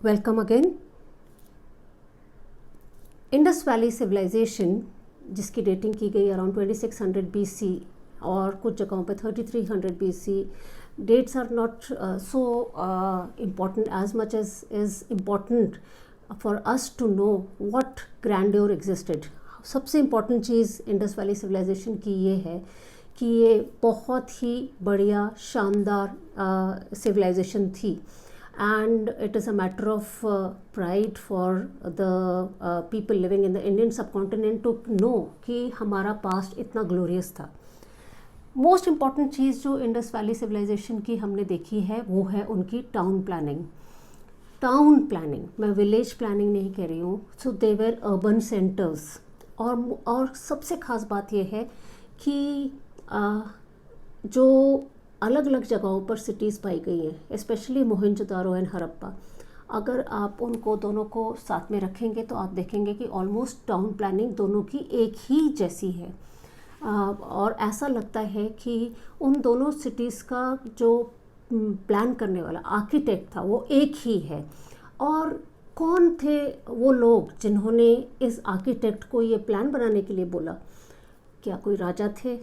Welcome again. Indus valley civilisation जिसकी dating की गई अराउंड 2600 BC और कुछ जगहों पे 3300 BC, dates are not so important as much as is important for us to know what grandeur existed. सबसे important चीज़ इंडस वैली सिविलाइजेशन की ये है कि ये बहुत ही बढ़िया शानदार सिविलाइजेशन थी, and it is a matter of pride for the people living in the Indian subcontinent to know कि हमारा पास्ट इतना ग्लोरियस था। मोस्ट इम्पॉर्टेंट चीज़ जो इंडस वैली सिविलाइजेशन की हमने देखी है वो है उनकी टाउन प्लानिंग। टाउन प्लानिंग, मैं विलेज प्लानिंग नहीं कह रही हूँ। सो दे वर अर्बन सेंटर्स। और सबसे ख़ास बात यह है कि जो अलग अलग जगहों पर सिटीज़ पाई गई हैं, स्पेशली मोहनजोदारो एंड हड़प्पा, अगर आप उनको दोनों को साथ में रखेंगे तो आप देखेंगे कि ऑलमोस्ट टाउन प्लानिंग दोनों की एक ही जैसी है। और ऐसा लगता है कि उन दोनों सिटीज़ का जो प्लान करने वाला आर्किटेक्ट था वो एक ही है। और कौन थे वो लोग जिन्होंने इस आर्किटेक्ट को ये प्लान बनाने के लिए बोला? क्या कोई राजा थे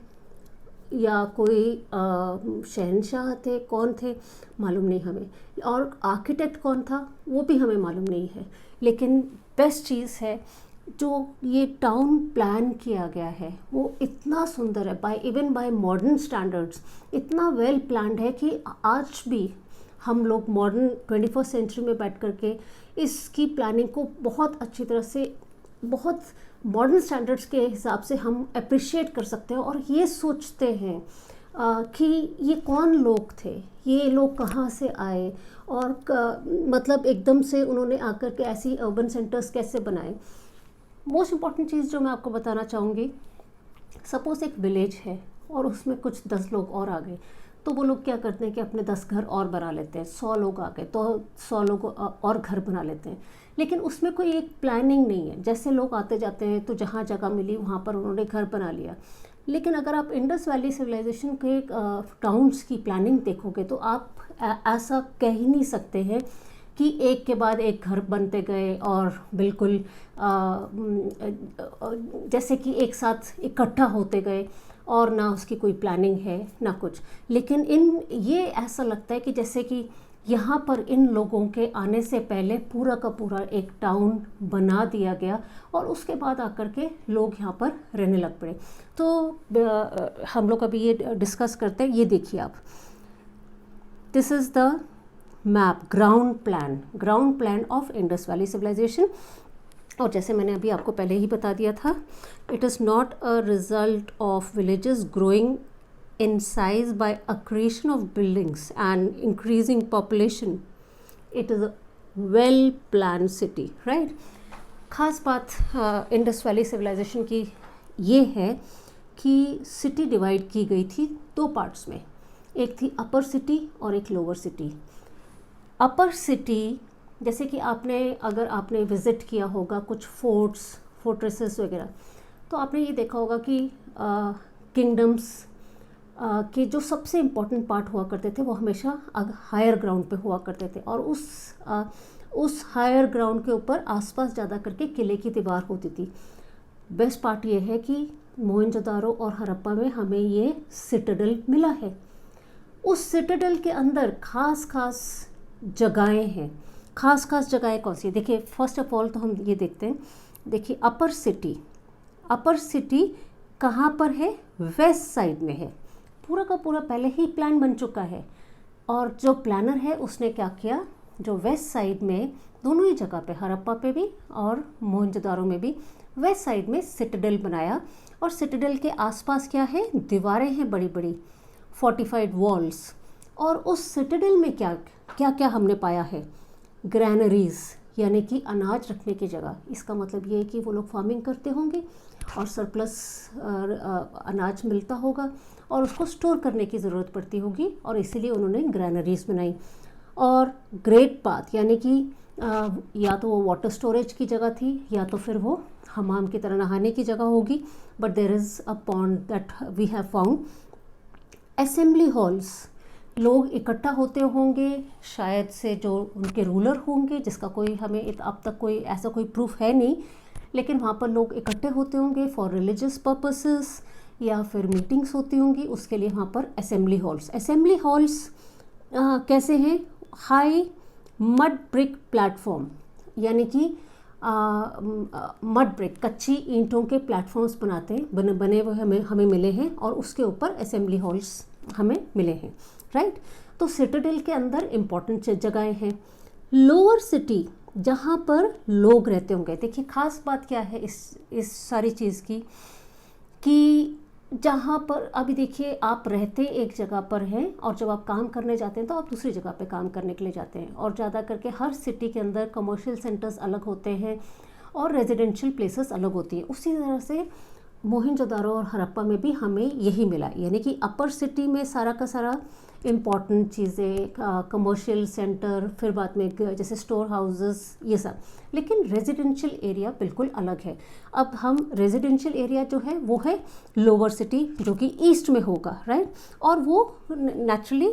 या कोई शहंशाह थे? कौन थे मालूम नहीं हमें, और आर्किटेक्ट कौन था वो भी हमें मालूम नहीं है। लेकिन बेस्ट चीज़ है जो ये टाउन प्लान किया गया है वो इतना सुंदर है, इवन बाय मॉडर्न स्टैंडर्ड्स इतना वेल प्लान्ड है कि आज भी हम लोग मॉडर्न 21st सेंचुरी में बैठ करके इसकी प्लानिंग को बहुत अच्छी तरह से, बहुत मॉडर्न स्टैंडर्ड्स के हिसाब से हम अप्रिशिएट कर सकते हैं और ये सोचते हैं कि ये कौन लोग थे, ये लोग कहाँ से आए, और मतलब एकदम से उन्होंने आकर के ऐसी अर्बन सेंटर्स कैसे बनाए। मोस्ट इम्पॉर्टेंट चीज़ जो मैं आपको बताना चाहूँगी, सपोज़ एक विलेज है और उसमें कुछ 10 लोग और आ गए, तो वो लोग क्या करते हैं कि अपने 10 घर और बना लेते हैं। 100 लोग आ गए तो 100 लोग और घर बना लेते हैं, लेकिन उसमें कोई एक प्लानिंग नहीं है। जैसे लोग आते जाते हैं तो जहाँ जगह मिली वहाँ पर उन्होंने घर बना लिया। लेकिन अगर आप इंडस वैली सिविलाइजेशन के टाउन्स की प्लानिंग देखोगे तो आप ऐसा कह ही नहीं सकते हैं कि एक के बाद एक घर बनते गए और बिल्कुल जैसे कि एक साथ इकट्ठा होते गए और ना उसकी कोई प्लानिंग है ना कुछ। लेकिन ये ऐसा लगता है कि जैसे कि यहाँ पर इन लोगों के आने से पहले पूरा का पूरा एक टाउन बना दिया गया और उसके बाद आकर के लोग यहाँ पर रहने लग पड़े। तो हम लोग अभी ये डिस्कस करते हैं। ये देखिए आप, this is the map, ground plan of Indus valley civilisation. और जैसे मैंने अभी आपको पहले ही बता दिया था, it is not a result of villages growing in size by accretion of buildings and increasing population. It is a well planned city, right? खास बात इंडस वैली सिविलाइजेशन की ये है कि सिटी डिवाइड की गई थी 2 पार्ट्स में। एक थी अपर सिटी और एक लोअर सिटी। अपर सिटी जैसे कि अगर आपने विज़िट किया होगा कुछ फोर्ट्रेसेस वगैरह, तो आपने ये देखा होगा कि किंगडम्स के जो सबसे इम्पॉर्टेंट पार्ट हुआ करते थे वो हमेशा हायर ग्राउंड पे हुआ करते थे, और उस हायर ग्राउंड के ऊपर आसपास ज़्यादा करके किले की दीवार होती थी। बेस्ट पार्ट ये है कि मोहनजोदारो और हड़प्पा में हमें ये सिटाडेल मिला है। उस सिटाडेल के अंदर खास जगहें हैं। खास जगहें कौन सी है? देखिए, फर्स्ट ऑफ ऑल तो हम ये देखते हैं। देखिए, अपर सिटी कहाँ पर है? वेस्ट साइड में है। पूरा का पूरा पहले ही प्लान बन चुका है, और जो प्लानर है उसने क्या किया, जो वेस्ट साइड में दोनों ही जगह पे, हड़प्पा पे भी और मोहनजोदारो में भी, वेस्ट साइड में सिटाडेल बनाया। और सिटाडेल के आसपास क्या है? दीवारें हैं बड़ी बड़ी, फोर्टिफाइड वॉल्स। और उस सिटाडेल में क्या हमने पाया है? ग्रैनरीज, यानी कि अनाज रखने की जगह। इसका मतलब ये है कि वो लोग फार्मिंग करते होंगे और सरप्लस अनाज मिलता होगा और उसको स्टोर करने की ज़रूरत पड़ती होगी, और इसीलिए उन्होंने ग्रैनरीज बनाई। और ग्रेट बाथ, यानी कि या तो वो वाटर स्टोरेज की जगह थी या तो फिर वो हमाम की तरह नहाने की जगह होगी। But there is a pond that we have found. Assembly halls, लोग इकट्ठा होते होंगे, शायद से जो उनके रूलर होंगे, जिसका कोई हमें अब तक कोई ऐसा कोई प्रूफ है नहीं, लेकिन वहाँ पर लोग इकट्ठे होते होंगे फॉर रिलीजियस पर्पसेस या फिर मीटिंग्स होती होंगी, उसके लिए वहाँ पर असेंबली हॉल्स कैसे हैं? हाई मड ब्रिक प्लेटफॉर्म, यानी कि मड ब्रिक कच्ची ईंटों के प्लेटफॉर्म्स बने हुए हमें मिले हैं और उसके ऊपर असेंबली हॉल्स हमें मिले हैं, राइट। तो सिटाडेल के अंदर इम्पॉर्टेंट जगहें हैं। लोअर सिटी जहाँ पर लोग रहते होंगे, देखिए खास बात क्या है इस सारी चीज़ की कि जहाँ पर अभी देखिए आप रहते एक जगह पर हैं और जब आप काम करने जाते हैं तो आप दूसरी जगह पे काम करने के लिए जाते हैं, और ज़्यादा करके हर सिटी के अंदर कमर्शियल सेंटर्स अलग होते हैं और रेजिडेंशियल प्लेसेस अलग होती है। उसी तरह से मोहनजोदारो और हड़प्पा में भी हमें यही मिला, यानी कि अपर सिटी में सारा का सारा इम्पॉर्टेंट चीज़ें, कमर्शियल सेंटर, फिर बाद में जैसे स्टोर हाउसेस, ये सब, लेकिन रेजिडेंशियल एरिया बिल्कुल अलग है। अब हम रेजिडेंशियल एरिया जो है वो है लोअर सिटी, जो कि ईस्ट में होगा, राइट, और वो नेचुरली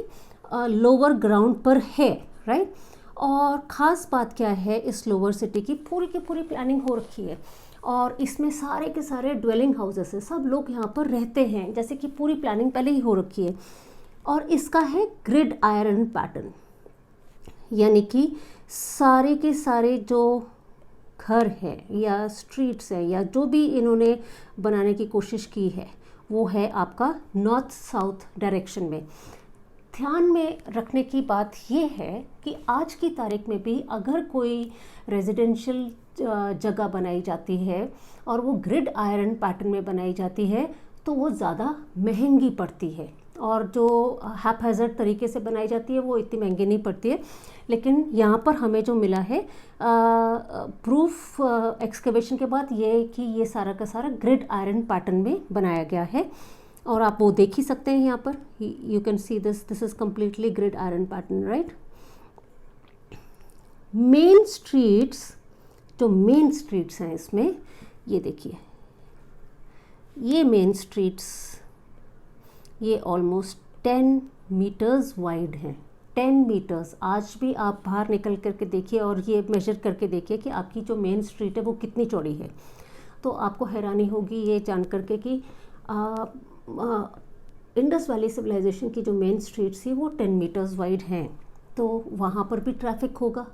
लोअर ग्राउंड पर है, राइट। और ख़ास बात क्या है, इस लोअर सिटी की पूरी प्लानिंग हो रखी है और इसमें सारे के सारे ड्वेलिंग हाउसेस हैं, सब लोग यहाँ पर रहते हैं, जैसे कि पूरी प्लानिंग पहले ही हो रखी है। और इसका है ग्रिड आयरन पैटर्न, यानी कि सारे के सारे जो घर हैं या स्ट्रीट्स हैं या जो भी इन्होंने बनाने की कोशिश की है वो है आपका नॉर्थ साउथ डायरेक्शन में। ध्यान में रखने की बात ये है कि आज की तारीख में भी अगर कोई रेजिडेंशियल जगह बनाई जाती है और वो ग्रिड आयरन पैटर्न में बनाई जाती है तो वो ज़्यादा महंगी पड़ती है, और जो हैपहैज़र्ड तरीके से बनाई जाती है वो इतनी महंगी नहीं पड़ती है। लेकिन यहाँ पर हमें जो मिला है प्रूफ एक्सकवेशन के बाद ये कि ये सारा का सारा ग्रिड आयरन पैटर्न में बनाया गया है, और आप वो देख ही सकते हैं यहाँ पर, you can see this is completely grid iron pattern, right. Main streets, जो मेन स्ट्रीट्स हैं इसमें, ये देखिए, ये मेन स्ट्रीट्स ये ऑलमोस्ट 10 मीटर्स वाइड हैं, 10 मीटर्स। आज भी आप बाहर निकल करके देखिए और ये मेजर करके देखिए कि आपकी जो मेन स्ट्रीट है वो कितनी चौड़ी है, तो आपको हैरानी होगी ये जान करके कि इंडस वैली सिविलाइजेशन की जो मेन स्ट्रीट्स थी वो 10 मीटर्स वाइड हैं, तो वहाँ पर भी ट्रैफिक होगा,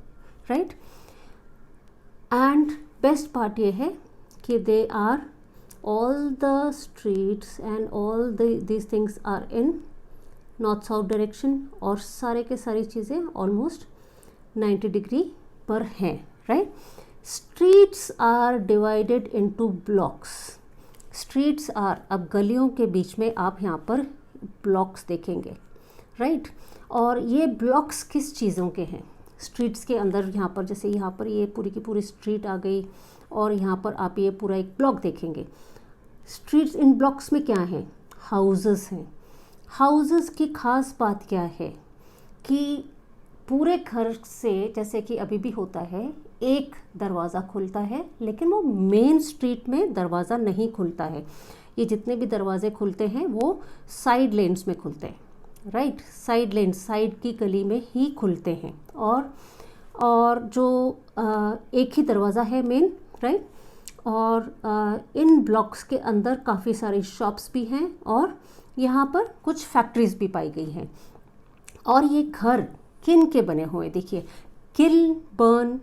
राइट। एंड बेस्ट पार्ट ये है कि they are all the streets and all these things are in north south direction, और सारे के सारी चीज़ें almost 90 डिग्री पर हैं, right। streets are divided into blocks, streets are, अब गलियों के बीच में आप यहाँ पर blocks देखेंगे, right। और ये blocks किस चीज़ों के हैं? स्ट्रीट्स के अंदर यहाँ पर, जैसे यहाँ पर ये पूरी की पूरी स्ट्रीट आ गई और यहाँ पर आप ये पूरा एक ब्लॉक देखेंगे। स्ट्रीट्स इन ब्लॉक्स में क्या हैं? हाउसेस हैं। हाउसेस की ख़ास बात क्या है कि पूरे घर से, जैसे कि अभी भी होता है, एक दरवाज़ा खुलता है, लेकिन वो मेन स्ट्रीट में दरवाज़ा नहीं खुलता है। ये जितने भी दरवाजे खुलते हैं वो साइड लेन्स में खुलते हैं, राइट। साइड लेन्स, साइड की गली में ही खुलते हैं, और जो एक ही दरवाज़ा है मेन, राइट। और इन ब्लॉक्स के अंदर काफ़ी सारी शॉप्स भी हैं और यहाँ पर कुछ फैक्ट्रीज भी पाई गई हैं। और ये घर किन के बने हुए, देखिए, किल बर्न्ट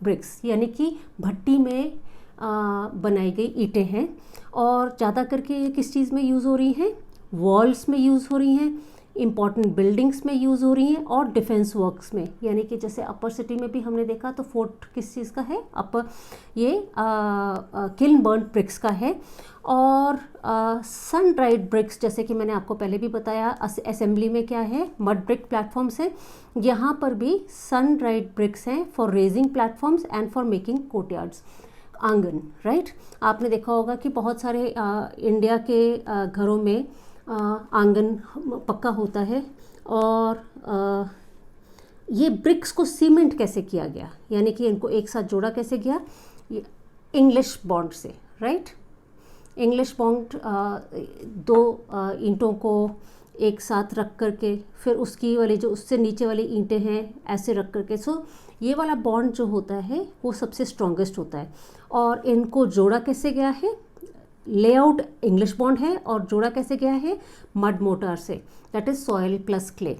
ब्रिक्स, यानी कि भट्टी में बनाई गई ईंटें हैं। और ज़्यादा करके ये किस चीज़ में यूज़ हो रही हैं? वॉल्स में यूज़ हो रही हैं, इम्पॉर्टेंट बिल्डिंग्स में यूज़ हो रही हैं और डिफेंस वर्क्स में। यानी कि जैसे अपर सिटी में भी हमने देखा तो फोर्ट किस चीज़ का है? अपर ये किल्न बर्न्ट ब्रिक्स का है। और सन ड्राइड ब्रिक्स, जैसे कि मैंने आपको पहले भी बताया, असेंबली में क्या है? मड ब्रिक प्लेटफॉर्म्स हैं। यहाँ पर भी सन ड्राइड ब्रिक्स हैं for raising platforms and for making courtyards, आंगन, राइट। आपने देखा होगा कि बहुत सारे इंडिया के घरों में आंगन पक्का होता है। और ये ब्रिक्स को सीमेंट कैसे किया गया, यानी कि इनको एक साथ जोड़ा कैसे गया? इंग्लिश बॉन्ड से, राइट। इंग्लिश बॉन्ड दो ईंटों को एक साथ रख करके, फिर उसकी वाली जो उससे नीचे वाली ईंटें हैं ऐसे रख करके। सो ये वाला बॉन्ड जो होता है वो सबसे स्ट्रॉन्गेस्ट होता है। और इनको जोड़ा कैसे गया है, लेआउट इंग्लिश बॉन्ड है और जोड़ा कैसे गया है, मड मोर्टार से, that is soil plus clay.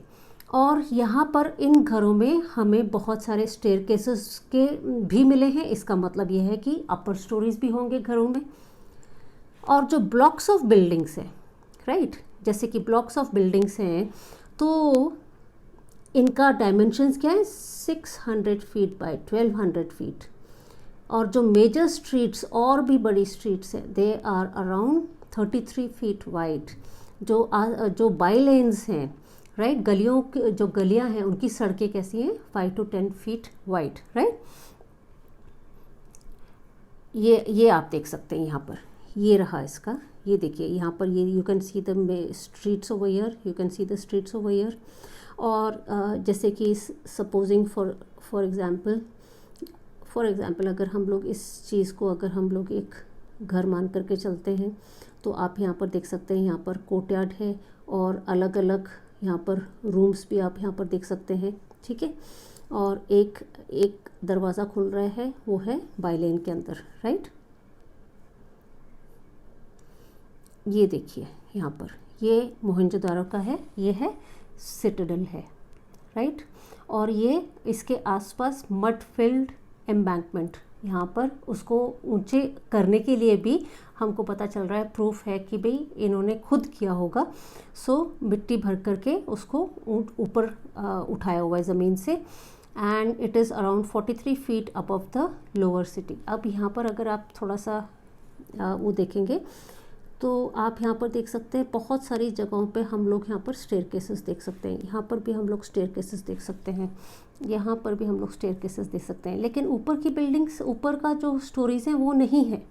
और यहाँ पर इन घरों में हमें बहुत सारे स्टेयरकेसेस के भी मिले हैं। इसका मतलब ये है कि अपर स्टोरीज भी होंगे घरों में। और जो ब्लॉक्स ऑफ बिल्डिंग्स हैं, राइट, जैसे कि ब्लॉक्स ऑफ बिल्डिंग्स हैं तो इनका डायमेंशंस क्या है, 600 फीट बाय 1200 फीट। और जो मेजर स्ट्रीट्स और भी बड़ी स्ट्रीट्स हैं, they are around 33 feet wide. जो बाई लेन्स हैं, राइट, गलियों की जो गलियां हैं उनकी सड़कें कैसी हैं, 5 to 10 फीट वाइड, राइट। ये आप देख सकते हैं यहाँ पर, ये रहा इसका, ये देखिए यहाँ पर, ये you can see the streets over here, you can see the streets over here. और जैसे कि सपोजिंग फॉर एग्ज़ाम्पल अगर हम लोग इस चीज़ को अगर हम लोग एक घर मान करके चलते हैं तो आप यहाँ पर देख सकते हैं, यहाँ पर कोर्टयार्ड है और अलग अलग यहाँ पर रूम्स भी आप यहाँ पर देख सकते हैं, ठीक है। और एक दरवाज़ा खुल रहा है, वो है बाई लेन के अंदर, राइट। ये देखिए यहाँ पर, ये मोहनजोदारो का है, ये है सिटाडेल है, राइट। और ये इसके आसपास मड फिल्ड एम्बैंकमेंट, यहाँ पर उसको ऊंचे करने के लिए भी हमको पता चल रहा है, प्रूफ है कि भाई इन्होंने खुद किया होगा। सो मिट्टी भर करके उसको ऊपर उठाया हुआ है ज़मीन से। And it is around 43 feet above the lower city. अब यहाँ पर अगर आप थोड़ा सा वो देखेंगे तो आप यहाँ पर देख सकते हैं बहुत सारी जगहों पे हम लोग यहाँ पर स्टेयरकेसेस देख सकते हैं। यहाँ पर भी हम लोग स्टेयरकेसेस देख सकते हैं, यहाँ पर भी हम लोग स्टेयरकेसेस देख सकते हैं। लेकिन ऊपर की बिल्डिंग्स, ऊपर का जो स्टोरीज़ हैं वो नहीं है।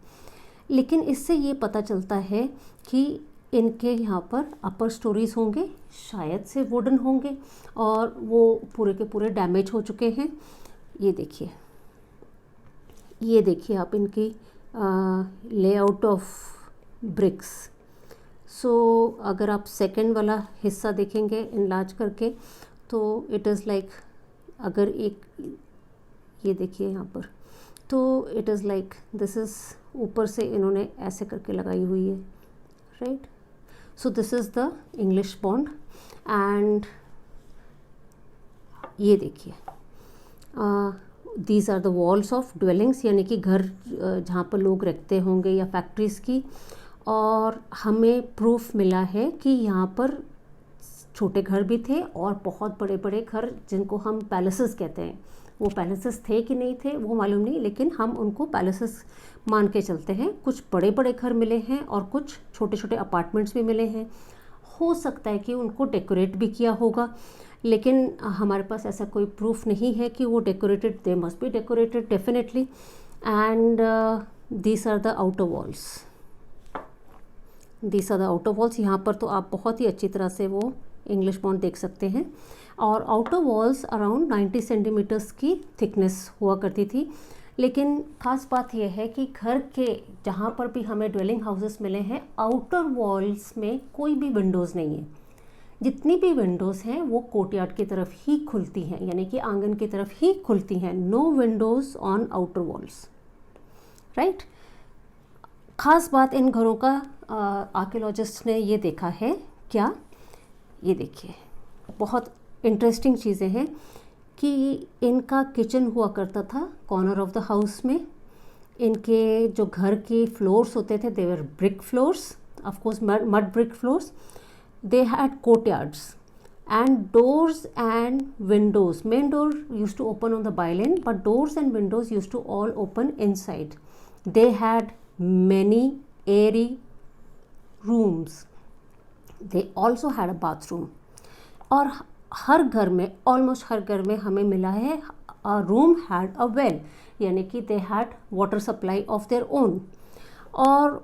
लेकिन इससे ये पता चलता है कि इनके यहाँ पर अपर स्टोरीज़ होंगे, शायद से वुडन होंगे, और वो पूरे के पूरे डैमेज हो चुके हैं। ये देखिए आप इनकी लेआउट ऑफ ब्रिक्स। सो अगर आप सेकंड वाला हिस्सा देखेंगे इनलार्ज करके तो इट इज़ लाइक, अगर एक ये देखिए यहाँ पर, तो it is like this is, ऊपर से इन्होंने ऐसे करके लगाई हुई है, right. So this is the English bond. And ये देखिए these are the walls of dwellings, यानी कि घर जहाँ पर लोग रहते होंगे या फैक्ट्रीज़ की। और हमें प्रूफ मिला है कि यहाँ पर छोटे घर भी थे और बहुत बड़े बड़े घर जिनको हम पैलेसेस कहते हैं। वो पैलेसेस थे कि नहीं थे वो मालूम नहीं, लेकिन हम उनको पैलेसेस मान के चलते हैं। कुछ बड़े बड़े घर मिले हैं और कुछ छोटे छोटे अपार्टमेंट्स भी मिले हैं। हो सकता है कि उनको डेकोरेट भी किया होगा, लेकिन हमारे पास ऐसा कोई प्रूफ नहीं है कि वो decorated, they must be decorated definitely. And these are the outer walls, these are the outer walls. यहाँ पर तो आप बहुत ही अच्छी तरह से वो इंग्लिश बॉन्ड देख सकते हैं। और आउटर वॉल्स अराउंड 90 सेंटीमीटर्स की थिकनेस हुआ करती थी। लेकिन ख़ास बात यह है कि घर के जहाँ पर भी हमें ड्वेलिंग हाउसेस मिले हैं, आउटर वॉल्स में कोई भी विंडोज़ नहीं है। जितनी भी विंडोज़ हैं वो कोर्टयार्ड की तरफ ही खुलती हैं, यानी कि आंगन की तरफ ही खुलती हैं। No windows on outer walls, right. ख़ास बात इन घरों का आर्कियोलॉजिस्ट ने ये देखा है, क्या, ये देखिए बहुत इंटरेस्टिंग चीज़ें हैं कि इनका किचन हुआ करता था कॉर्नर ऑफ द हाउस में। इनके जो घर के फ्लोर्स होते थे, they were brick floors, of course mud brick floors. They had courtyards and doors and windows. Main door used to open on the by-lane, but doors and windows used to all open inside. They had many airy rooms. They also had a bathroom. और हर घर में, almost हर घर में हमें मिला है a room had a well, यानी कि they had water supply of their own. और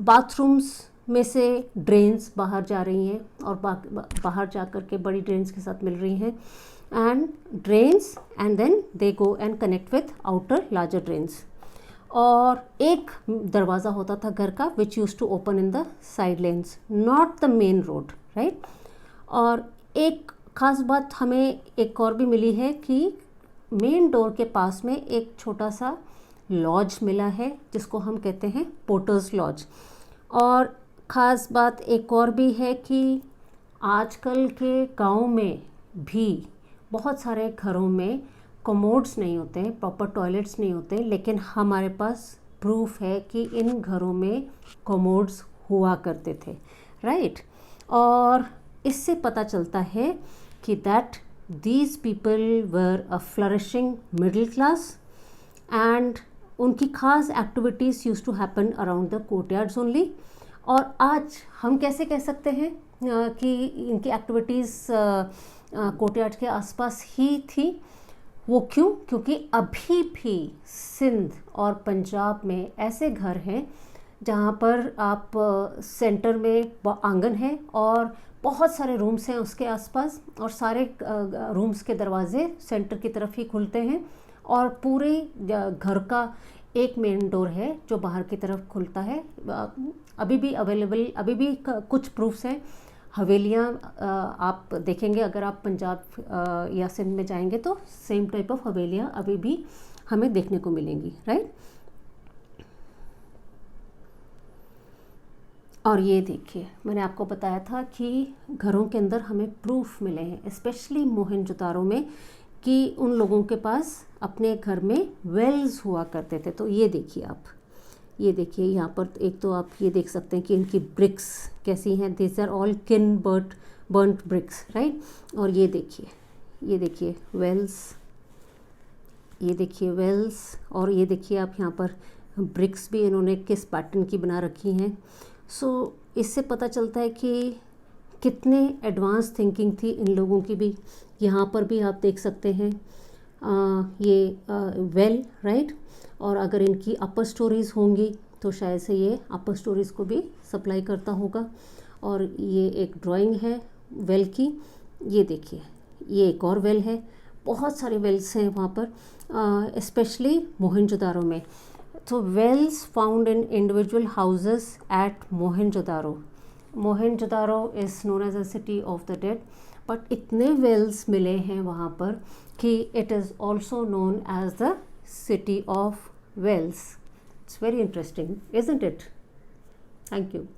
bathrooms में से ड्रेन्स बाहर जा रही हैं और बाहर जा कर के बड़ी ड्रेन्स के साथ मिल रही हैं। And drains and then they go and connect with outer larger drains. और एक दरवाज़ा होता था घर का which use to open in the side lanes, not the main road, right. और एक ख़ास बात हमें एक और भी मिली है कि मेन डोर के पास में एक छोटा सा लॉज मिला है जिसको हम कहते हैं पोर्टर्स लॉज। और ख़ास बात एक और भी है कि आजकल के गांव में भी बहुत सारे घरों में कमोड्स नहीं होते हैं, प्रॉपर टॉयलेट्स नहीं होते, लेकिन हमारे पास प्रूफ है कि इन घरों में कमोड्स हुआ करते थे, राइट। और इससे पता चलता है कि that these people were a flourishing middle class and उनकी खास activities use to happen around the courtyards only. और आज हम कैसे कह सकते हैं कि इनकी एक्टिविटीज़ कोर्टयार्ड के आसपास ही थी? वो क्यों? क्योंकि अभी भी सिंध और पंजाब में ऐसे घर हैं जहाँ पर आप सेंटर में आंगन है और बहुत सारे रूम्स हैं उसके आसपास, और सारे रूम्स के दरवाजे सेंटर की तरफ ही खुलते हैं, और पूरे घर का एक मेन डोर है जो बाहर की तरफ खुलता है। अभी भी अवेलेबल, अभी भी कुछ प्रूफ्स हैं। हवेलियाँ आप देखेंगे अगर आप पंजाब या सिंध में जाएंगे तो सेम टाइप ऑफ हवेलियाँ अभी भी हमें देखने को मिलेंगी, राइट। और ये देखिए, मैंने आपको बताया था कि घरों के अंदर हमें प्रूफ मिले हैं, स्पेशली मोहनजोदारो में, कि उन लोगों के पास अपने घर में वेल्स हुआ करते थे। तो ये देखिए आप, ये देखिए यहाँ पर एक तो आप ये देख सकते हैं कि इनकी ब्रिक्स कैसी हैं, दिस आर ऑल किन बर्nt ब्रिक्स, राइट। और ये देखिए वेल्स, ये देखिए वेल्स, और ये देखिए आप यहाँ पर ब्रिक्स भी इन्होंने किस पैटर्न की बना रखी हैं। सो इससे पता चलता है कि कितने एडवांस थिंकिंग थी इन लोगों की भी। यहाँ पर भी आप देख सकते हैं ये वेल, राइट। और अगर इनकी अपर स्टोरीज़ होंगी तो शायद से ये अपर स्टोरीज़ को भी सप्लाई करता होगा। और ये एक ड्राइंग है वेल की, ये देखिए, ये एक और वेल है। बहुत सारे वेल्स हैं वहाँ पर, स्पेशली मोहनजोदारो में। तो wells found in individual houses at Mohenjodaro. Mohenjodaro is known as a city of the dead, but इतने वेल्स मिले हैं वहाँ पर कि it is also known as the city of wells. It's very interesting, isn't it? Thank you.